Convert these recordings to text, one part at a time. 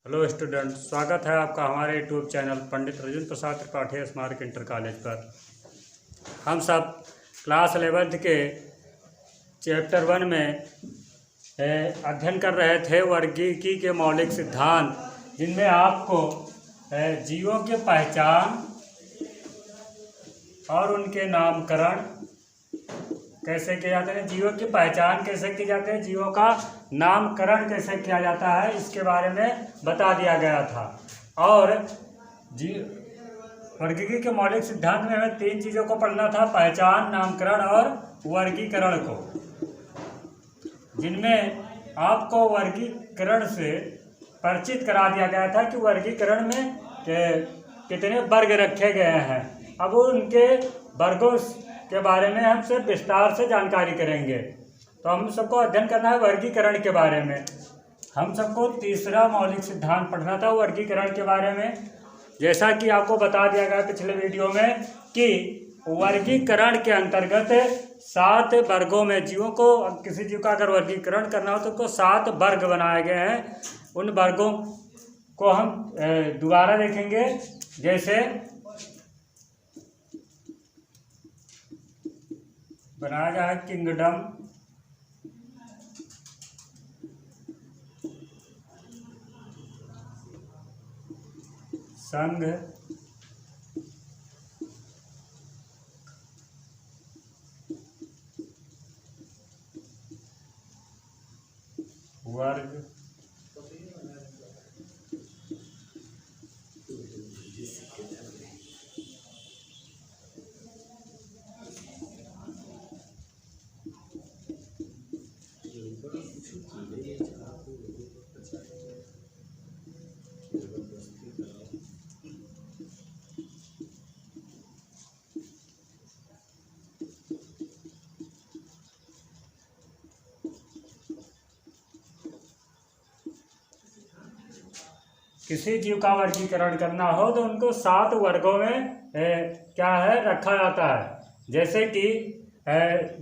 Hello student, स्वागत है आपका हमारे यूट्यूब चैनल पंडित अर्जुन प्रसाद त्रिपाठी स्मारक इंटर कॉलेज पर। हम सब क्लास 11th के चैप्टर 1 में अध्ययन कर रहे थे वर्गीकी के मौलिक सिद्धांत, जिनमें आपको जीवों की पहचान और उनके नामकरण कैसे किए जाते हैं, जीवों की पहचान कैसे की जाती है, जीवों का नामकरण कैसे किया जाता है, इसके बारे में बता दिया गया था। और वर्गीकी के मौलिक सिद्धांत में हमें 3 चीज़ों को पढ़ना था: पहचान, नामकरण और वर्गीकरण को, जिनमें आपको वर्गीकरण से परिचित करा दिया गया था कि वर्गीकरण में कितने वर्ग रखे गए हैं। अब उनके वर्गों के बारे में हम सिर्फ विस्तार से जानकारी करेंगे। तो हम सबको अध्ययन करना है वर्गीकरण के बारे में। हम सबको तीसरा मौलिक सिद्धांत पढ़ना था वर्गीकरण के बारे में। जैसा कि आपको बता दिया गया पिछले वीडियो में कि वर्गीकरण के अंतर्गत 7 वर्गों में जीवों को, किसी जीव का अगर वर्गीकरण करना हो तो उसको 7 वर्ग बनाए गए हैं। उन वर्गों को हम दोबारा देखेंगे। जैसे बनाया गया है किंगडम, संघ, वर्ग, किसी जीव का वर्गीकरण करना हो तो उनको 7 वर्गों में क्या है रखा जाता है। जैसे कि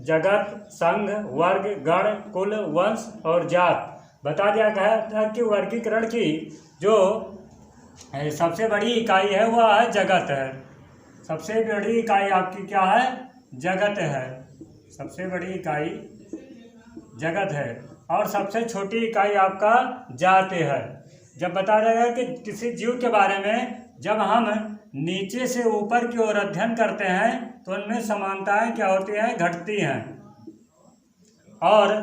जगत, संघ, वर्ग, गण, कुल, वंश और जात। बता दिया गया था कि वर्गीकरण की जो सबसे बड़ी इकाई है वह है जगत है। सबसे बड़ी इकाई आपकी क्या है? जगत है। सबसे बड़ी इकाई जगत है। और सबसे छोटी इकाई आपका जात है। जब बता रहा है कि किसी जीव के बारे में जब हम नीचे से ऊपर की ओर अध्ययन करते हैं तो उनमें समानताएं क्या होती हैं? घटती हैं। और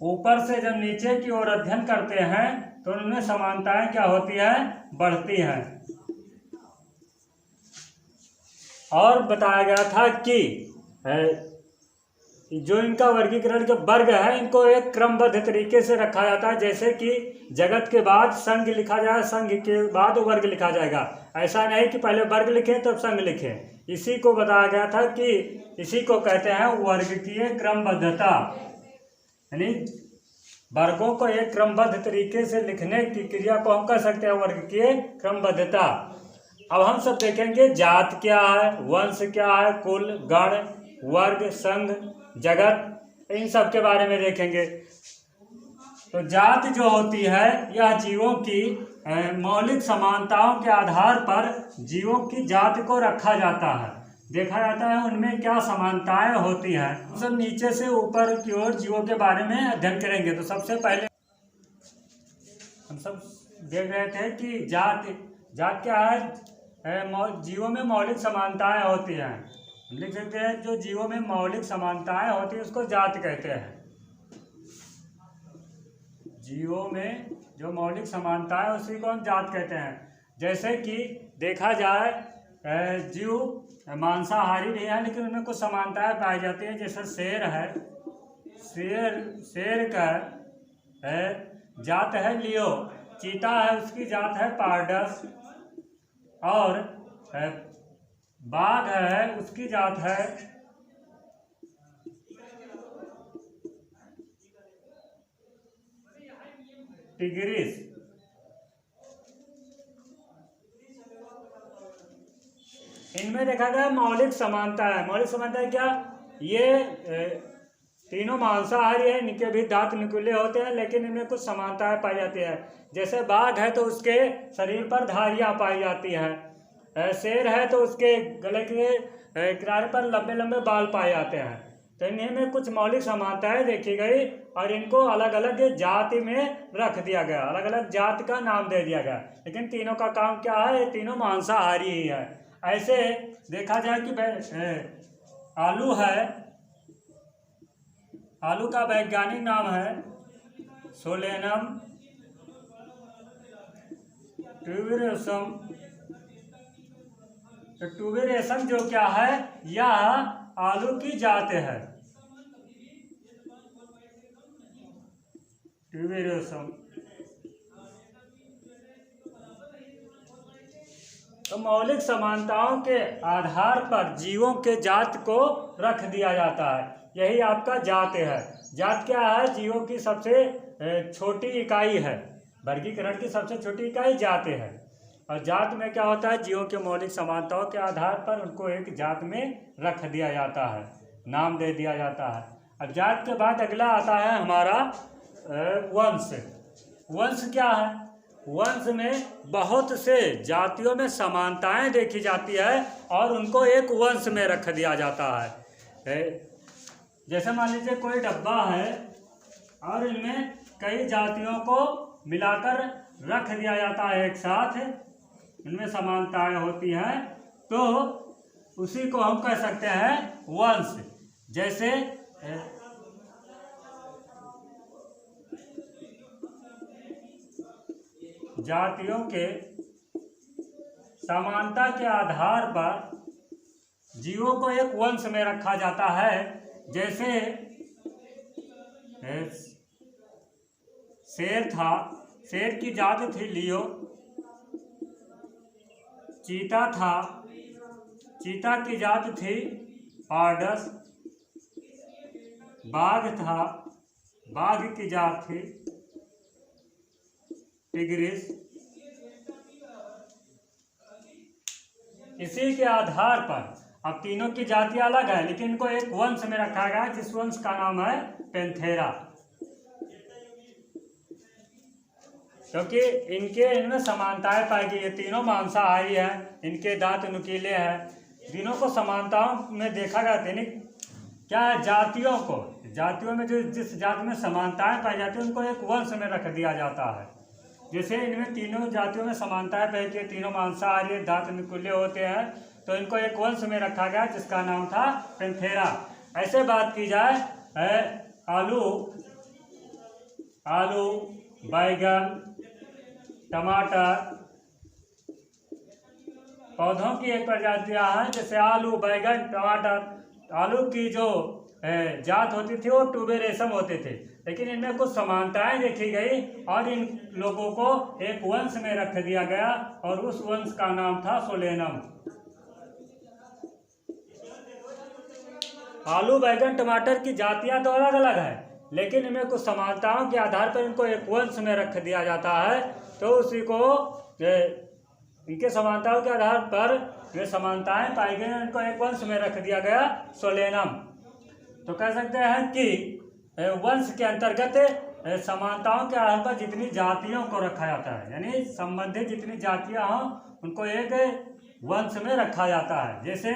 ऊपर से जब नीचे की ओर अध्ययन करते हैं तो उनमें समानताएं क्या होती हैं? बढ़ती हैं। और बताया गया था कि जो इनका वर्गीकरण के वर्ग है इनको एक क्रमबद्ध तरीके से रखा जाता है। जैसे कि जगत के बाद संघ लिखा जाए, संघ के बाद वर्ग लिखा जाएगा। ऐसा नहीं कि पहले वर्ग लिखें तब संघ लिखें। इसी को बताया गया था कि इसी को कहते हैं वर्गीय क्रमबद्धता, यानी वर्गों को एक क्रमबद्ध तरीके से लिखने की क्रिया को हम कह सकते हैं वर्गीय क्रमबद्धता। अब हम सब देखेंगे जात क्या है, वंश क्या है, कुल, गण, वर्ग, संघ, जगत, इन सब के बारे में देखेंगे। तो जात जो होती है यह जीवों की मौलिक समानताओं के आधार पर जीवों की जात को रखा जाता है, देखा जाता है उनमें क्या समानताएं होती हैं। हम सब नीचे से ऊपर की ओर जीवों के बारे में अध्ययन करेंगे। तो सबसे पहले हम सब देख रहे थे कि जात क्या है? जीवों में मौलिक समानताएं होती हैं। लिख सकते हैं जो जीवों में मौलिक समानताएं होती है उसको जात कहते हैं। जीवों में जो मौलिक समानताएं उसी को हम जात कहते हैं। जैसे कि देखा जाए जीव मांसाहारी भी है लेकिन उनमें कुछ समानताएं पाई जाती हैं। जैसे शेर है, शेर का जात है लियो, चीता है उसकी जात है पारडस, और बाघ है उसकी जात है टिग्रिस। इनमें देखा गया मौलिक समानता है। मौलिक समानता है क्या? ये तीनों मांसाहारी है, इनके भी दांत नुकीले होते हैं, लेकिन इनमें कुछ समानताएं पाई जाती है। जैसे बाघ है तो उसके शरीर पर धारियां पाई जाती हैं। शेर है तो उसके गले के किनारे पर लंबे लंबे बाल पाए जाते हैं। तो इन्हीं में कुछ मौलिक समानताएं देखी गई और इनको अलग अलग जाति में रख दिया गया, अलग अलग जाति का नाम दे दिया गया। लेकिन तीनों का काम क्या है, ये तीनों मांसाहारी ही है। ऐसे देखा जाए कि आलू है, आलू का वैज्ञानिक नाम है सोलेनम ट्यूबेरोसम। तो ट्यूबेरोसम जो क्या है, यह आलू की जात है, ट्यूबेरोसम। तो मौलिक समानताओं के आधार पर जीवों के जात को रख दिया जाता है, यही आपका जात है। जात क्या है, जीवों की सबसे छोटी इकाई है, वर्गीकरण की सबसे छोटी इकाई जात है। और जात में क्या होता है, जीवों के मौलिक समानताओं के आधार पर उनको एक जात में रख दिया जाता है, नाम दे दिया जाता है। अब जात के बाद अगला आता है हमारा वंश। वंश क्या है, वंश में बहुत से जातियों में समानताएं देखी जाती है और उनको एक वंश में रख दिया जाता है। जैसे मान लीजिए कोई डब्बा है और इनमें कई जातियों को मिलाकर रख दिया जाता है एक साथ, इनमें समानताएं होती हैं, तो उसी को हम कह सकते हैं वंश। जैसे जातियों के समानता के आधार पर जीवों को एक वंश में रखा जाता है। जैसे शेर था, शेर की जात थी लियो। चीता था, चीता की जात थी पारडस। बाघ था, बाघ की जात थी टिग्रिस। इसी के आधार पर अब तीनों की जातियां अलग है, लेकिन इनको एक वंश में रखा गया, जिस वंश का नाम है पैंथेरा, क्योंकि इनमें समानताएं पाई गई है। तीनों मांसाहारी हैं, इनके दांत नुकीले हैं, तीनों को समानताओं में देखा गया। यानी क्या है, जातियों में जो जिस जाति में समानताएं पाई जाती है उनको एक वंश में रख दिया जाता है। जैसे इनमें तीनों जातियों में समानताएं पाई गई, तीनों मांसाहारी, दांत नुकीले होते हैं, तो इनको एक वंश में रखा गया जिसका नाम था पैंथेरा। ऐसे बात की जाए आलू, बैगन, टमाटर, पौधों की एक प्रजातियां हैं, जैसे आलू, बैगन, टमाटर। आलू की जो जात होती थी वो ट्यूबेरोसम होते थे, लेकिन इनमें कुछ समानताएं देखी गई और इन लोगों को एक वंश में रख दिया गया और उस वंश का नाम था सोलेनम। आलू, बैगन, टमाटर की जातियां तो अलग अलग है, लेकिन इनमें कुछ समानताओं के आधार पर इनको एक वंश में रख दिया जाता है। तो उसी को इनके समानताओं के आधार पर वे समानताएं पाई गई, इनको एक वंश में रख दिया गया सोलेनम। तो कह सकते हैं कि वंश के अंतर्गत समानताओं के आधार पर जितनी जातियों को रखा जाता है, यानी संबंधित जितनी जातियां हों उनको एक वंश में रखा जाता है। जैसे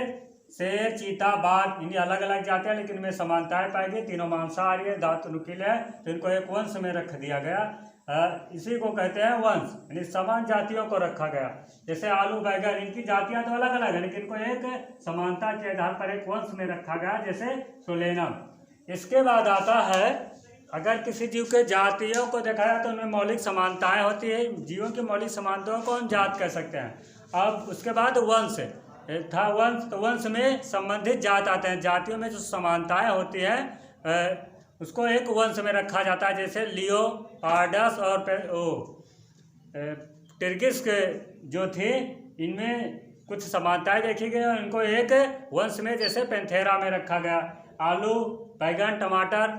शेर, चीता, बाघ, इनकी अलग अलग जातियां, लेकिन इनमें समानताएं पाई गई, तीनों मांसाहारी है, दांत नुकीले हैं, तो इनको एक वंश में रख दिया गया। इसी को कहते हैं वंश, यानी समान जातियों को रखा गया। जैसे आलू, बैगन, इनकी जातियां तो अलग अलग है, लेकिन इनको एक समानता के आधार पर एक वंश में रखा गया, जैसे सोलेनम। इसके बाद आता है, अगर किसी जीव के जातियों को देखा जाए तो उनमें मौलिक समानताएं होती है। जीवों की मौलिक समानताओं को हम जात कह सकते हैं। अब उसके बाद वंश था, वंश, तो वंश में संबंधित जात आते हैं। जातियों में जो समानताएं होती हैं उसको एक वंश में रखा जाता है। जैसे लियो, पारडस और टिग्रिस के जो थे, इनमें कुछ समानताएं देखी गई और इनको एक वंश में जैसे पैंथेरा में रखा गया। आलू, बैगन, टमाटर,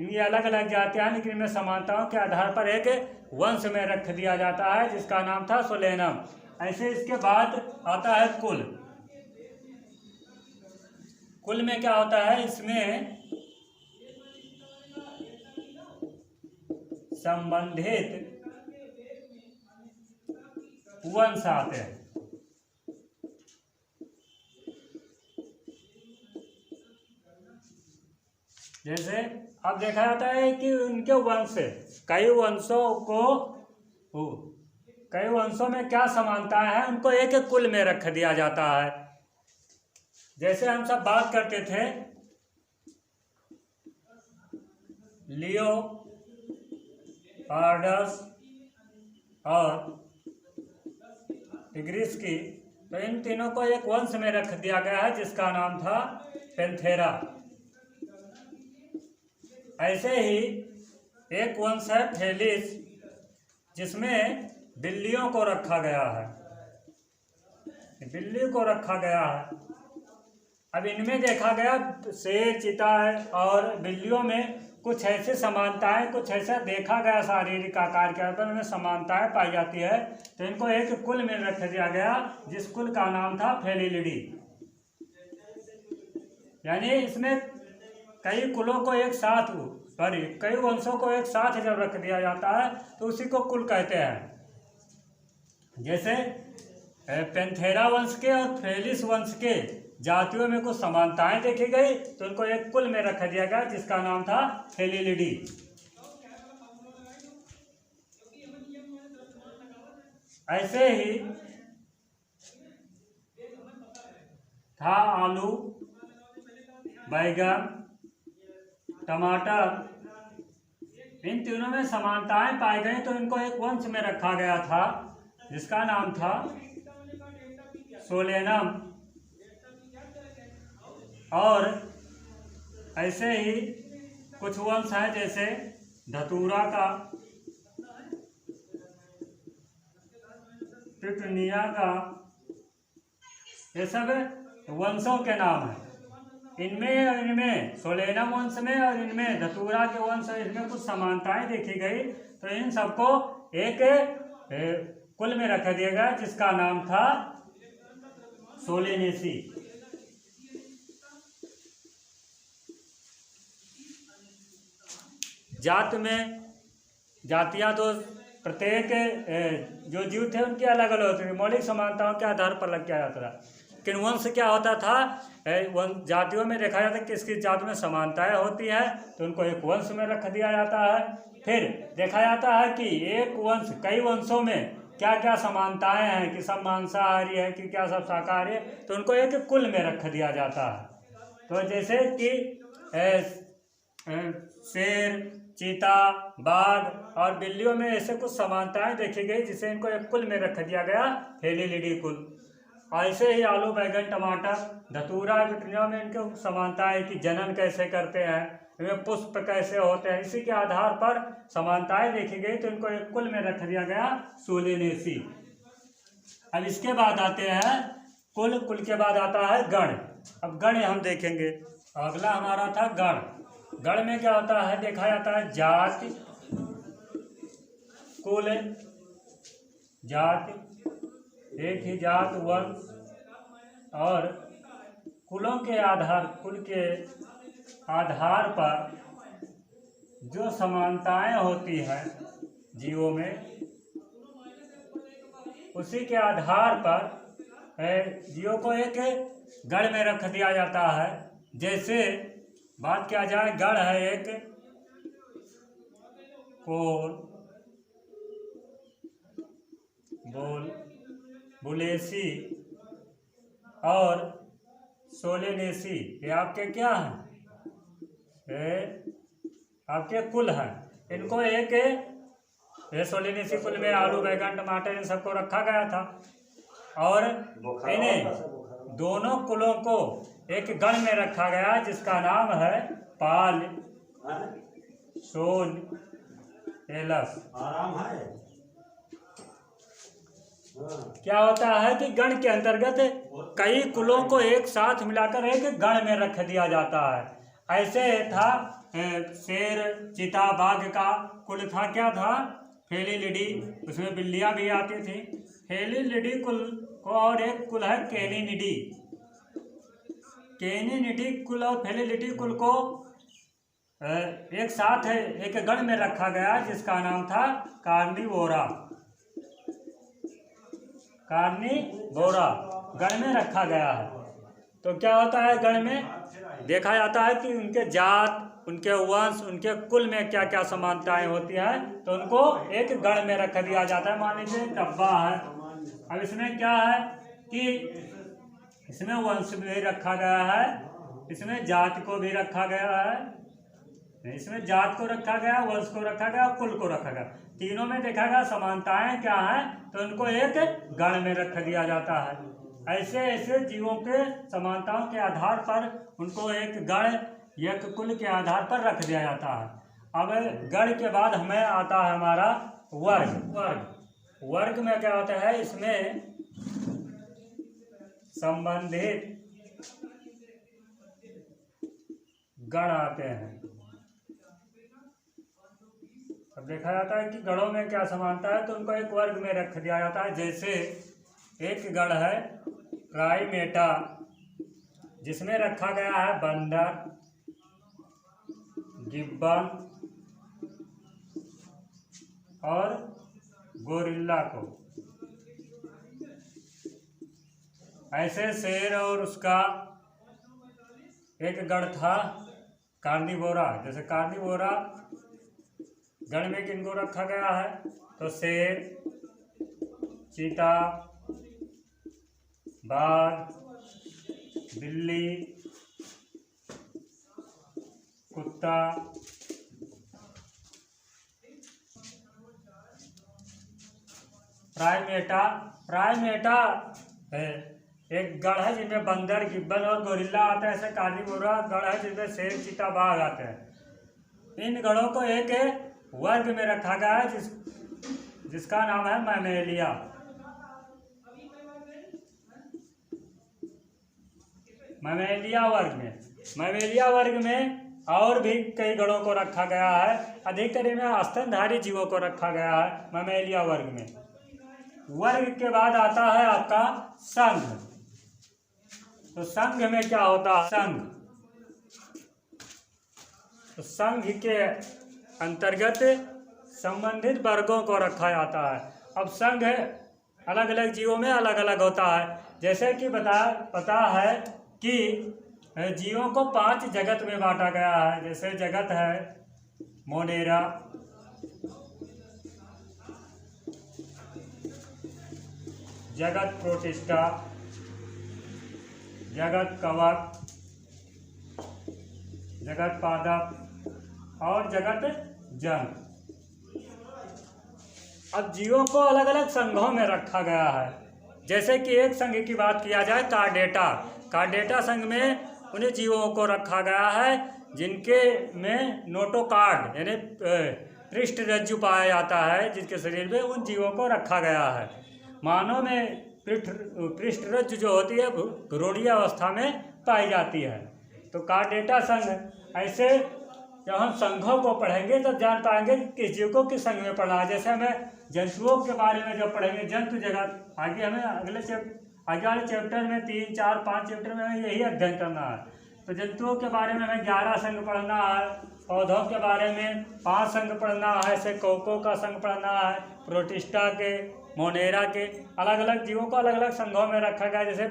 इनकी अलग अलग जातियां, लेकिन इनमें समानताओं के आधार पर एक वंश में रख दिया जाता है जिसका नाम था सोलेनम। ऐसे इसके बाद आता है कुल। कुल में क्या होता है, इसमें संबंधित वंश आते हैं। जैसे अब देखा जाता है कि उनके वंश कई वंशों में क्या समानता है, उनको एक एक कुल में रख दिया जाता है। जैसे हम सब बात करते थे लियो पार्डस और टिग्रिस की, तो इन तीनों को एक वंश में रख दिया गया है जिसका नाम था पैंथेरा। ऐसे ही एक वंश है फेलिस, जिसमें बिल्लियों को रखा गया है, बिल्ली को रखा गया है। अब इनमें देखा गया शेर, चीता और बिल्लियों में कुछ ऐसी समानताएं, कुछ ऐसा देखा गया शारीरिक आकार के आधार पर उनमें समानताएं पाई जाती है, तो इनको एक कुल में रख दिया गया जिस कुल का नाम था फेलिलिडी। यानी इसमें कई कुलों को एक साथ, सॉरी कई वंशों को एक साथ जब रख दिया जाता है तो उसी को कुल कहते हैं। जैसे पैंथेरा वंश के और फेलिस वंश के जातियों में कुछ समानताएं देखी गई तो उनको एक कुल में रख दिया गया जिसका नाम था फेलिलिडी। ऐसे ही था आलू, बैगन, टमाटर, इन तीनों में समानताएं पाई गई तो इनको एक वंश में रखा गया था जिसका नाम था सोलेनम। और ऐसे ही कुछ वंश हैं जैसे धतूरा का, पिटूनिया का, ये सब वंशों के नाम हैं। इनमें सोलेनम वंश में और इनमें धतूरा के वंश, इसमें कुछ समानताएं देखी गई तो इन सबको एक कुल में रख दिया गया जिसका नाम था सोलेनेसी। जातियां तो प्रत्येक जो जीव थे उनकी अलग अलग होती थी, मौलिक समानताओं के आधार पर लग किया जाता था। लेकिन वंश क्या होता था, जातियों में देखा जाता है किसकी जात में समानताएं होती है तो उनको एक वंश में रख दिया जाता है। फिर देखा जाता है कि एक वंश कई वंशों में क्या क्या समानताएं हैं, कि सब मांसाहारी है कि क्या सब शाकाहारी है, तो उनको एक कुल में रख दिया जाता है। तो जैसे कि शेर, चीता, बाघ और बिल्लियों में ऐसे कुछ समानताएं देखी गई जिसे इनको एक कुल में रख दिया गया फेलिलिडी कुल। ऐसे ही आलू, बैगन, टमाटर, धतूरा, पिटूनिया में इनके समानताएं कि जनन कैसे करते हैं, इनमें पुष्प कैसे होते हैं, इसी के आधार पर समानताएं देखी गई तो इनको एक कुल में रख दिया गया सोलेनेसी। अब इसके बाद आते हैं कुल के बाद आता है गण। अब गण हम देखेंगे, अगला हमारा था गण। गण में क्या होता है, देखा जाता है जाति, कुल, जाति, एक ही जात, वंश और कुल के आधार पर जो समानताएं होती हैं जीवों में, उसी के आधार पर जीवों को एक गण में रख दिया जाता है। जैसे बात किया जाए, गण है एक कोल, बुलेसी और सोलेनेसी, ये आपके क्या हैं, ये आपके कुल हैं। इनको एक सोलेनेसी कुल में आलू, बैगन, टमाटर इन सबको रखा गया था और इन्हें दोनों कुलों को एक गण में रखा गया जिसका नाम है पाल, सोल, एलस। क्या होता है कि गण के अंतर्गत कई कुलों को एक साथ मिलाकर एक गण में रख दिया जाता है। ऐसे था शेर, चीता, बाघ का कुल था, क्या था, फेलिलिडी, उसमें बिल्लियां भी आती थी। फेलिलिडी कुल को और एक कुल है कैनिनिडी। कैनिनिडी कुल और फेलिलिडी कुल को एक साथ है एक गण में रखा गया जिसका नाम था कार्निवोरा। कार्निवोरा गण में रखा गया है। तो क्या होता है, गण में देखा जाता है कि उनके जात, उनके वंश, उनके कुल में क्या क्या समानताएं होती हैं, तो उनको एक गण में रख दिया जाता है। मान लीजिए डब्बा है, अब इसमें क्या है कि इसमें वंश भी रखा गया है, इसमें जात को भी रखा गया है, इसमें जात को रखा गया, वंश को रखा गया, कुल को रखा गया। तीनों में देखा गया समानताएं क्या है, तो उनको एक गण में रख दिया जाता है। ऐसे ऐसे जीवों के समानताओं के आधार पर उनको एक गण, एक कुल के आधार पर रख दिया जाता है। अब गण के बाद हमें आता है हमारा वर्ग। वर्ग में क्या होता है, इसमें संबंधित गण आते हैं। अब देखा जाता है कि गणों में क्या समानता है, तो उनको एक वर्ग में रख दिया जाता है। जैसे एक गण है प्राइमेटा, जिसमें रखा गया है बंदर, गिब्बन और गोरिल्ला को। ऐसे शेर और उसका एक गण था कार्निवोरा। जैसे कार्निवोरा गण में किनको रखा गया है, तो शेर, चीता, बाघ, बिल्ली, कुत्ता, प्राइमेटा है एक गण है जिनमें बंदर, गिब्बन और गोरिल्ला आता है। ऐसे कार्निवोरा गण है जिनमें शेर, चीता, बाघ आते हैं। इन गणों को एक वर्ग में रखा गया है जिसका नाम है मैमेलिया। मैमेलिया वर्ग में और भी कई गणों को रखा गया है। अधिकतर में स्तनधारी जीवों को रखा गया है मैमेलिया वर्ग में। वर्ग के बाद आता है आपका संघ। तो संघ में क्या होता है, तो संघ के अंतर्गत संबंधित वर्गों को रखा जाता है। अब संघ अलग अलग जीवों में अलग अलग होता है। जैसे कि पता है कि जीवों को 5 जगत में बांटा गया है। जैसे जगत है मोनेरा, जगत प्रोटिस्टा, जगत कवक, जगत पादप और जगत जन। अब जीवों को अलग अलग संघों में रखा गया है। जैसे कि एक संघ की बात किया जाए कार्डेटा संघ में उन्हीं जीवों को रखा गया है जिनके में नोटोकार्ड यानी पृष्ठ रज्जु पाया जाता है, जिसके शरीर में उन जीवों को रखा गया है। मानव में पृष्ठ रज्जु जो होती है भ्रूणीय अवस्था में पाई जाती है। तो कार्डेटा संघ, ऐसे जब हम संघों को पढ़ेंगे तो जान पाएंगे कि किस जीव को किस संघ में पढ़ना है। जैसे हमें जंतुओं के बारे में जब पढ़ेंगे जंतु जगत, आगे हमें आगे वाले चैप्टर में 3, 4, 5 चैप्टर में हमें यही अध्ययन करना है। तो जंतुओं के बारे में हमें 11 संघ पढ़ना है, पौधों के बारे में 5 संघ पढ़ना है, ऐसे कौकों का संघ पढ़ना है, प्रोटिस्टा के, मोनेरा के, अलग अलग जीवों को अलग अलग संघों में रखा गया। जैसे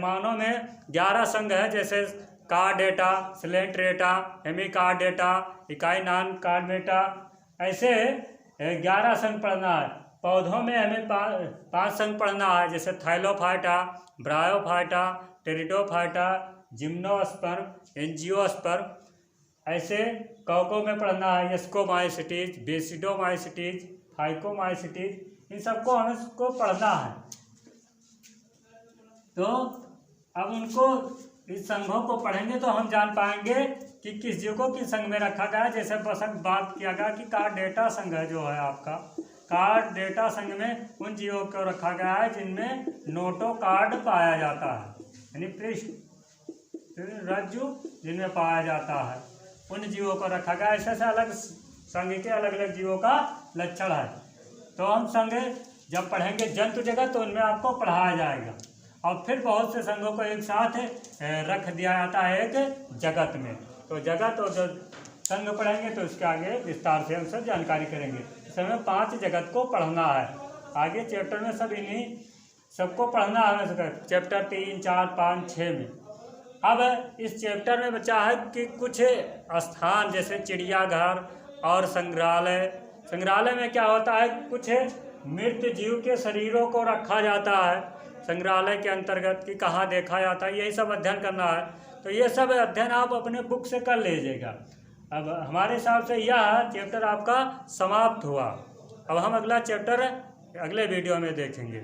मानव में 11 संघ है, जैसे कार्डेटा, स्लेंट्रेटा, हेमिकार्डेटा, इकाई नॉन कार्डेटा, ऐसे 11 संघ पढ़ना है। पौधों में हमें 5 संघ पढ़ना है, जैसे थाइलोफाइटा, ब्रायोफाइटा, टेरिडोफाइटा, जिम्नोस्पर्म, एंजियोस्पर्म। ऐसे कौकों में पढ़ना है एस्कोमाइसिटीज, बेसिडोमाइसिटीज, फाइकोमाइसिटीज, इन सबको हमें इसको पढ़ना है। तो अब उनको इस संघों को पढ़ेंगे तो हम जान पाएंगे कि किस जीव को किस संघ में रखा गया है। जैसे बात किया गया कि कार्डेटा संघ जो है आपका, कार्डेटा संघ में उन जीवों को रखा गया है जिनमें नोटोकार्ड पाया जाता है, यानी पृष्ठ रज्जु जिनमें पाया जाता है, उन जीवों को रखा गया। ऐसे अलग संघ के अलग अलग जीवों का लक्षण है। तो हम संघ जब पढ़ेंगे जंतु जगत तो उनमें आपको पढ़ाया जाएगा। और फिर बहुत से संघों को एक साथ रख दिया जाता है एक जगत में। तो जगत और संघ पढ़ेंगे तो उसके आगे विस्तार से हम सब जानकारी करेंगे। इस समय 5 जगत को पढ़ना है। आगे चैप्टर में सब इन्हीं सबको पढ़ना है, चैप्टर 3, 4, 5, 6 में। अब इस चैप्टर में बचा है कि कुछ स्थान जैसे चिड़ियाघर और संग्रहालय। संग्रहालय में क्या होता है, कुछ मृत जीव के शरीरों को रखा जाता है संग्रहालय के अंतर्गत कि कहाँ देखा जाता है, यही सब अध्ययन करना है। तो ये सब अध्ययन आप अपने बुक से कर लीजिएगा। अब हमारे हिसाब से यह चैप्टर आपका समाप्त हुआ। अब हम अगला चैप्टर अगले वीडियो में देखेंगे।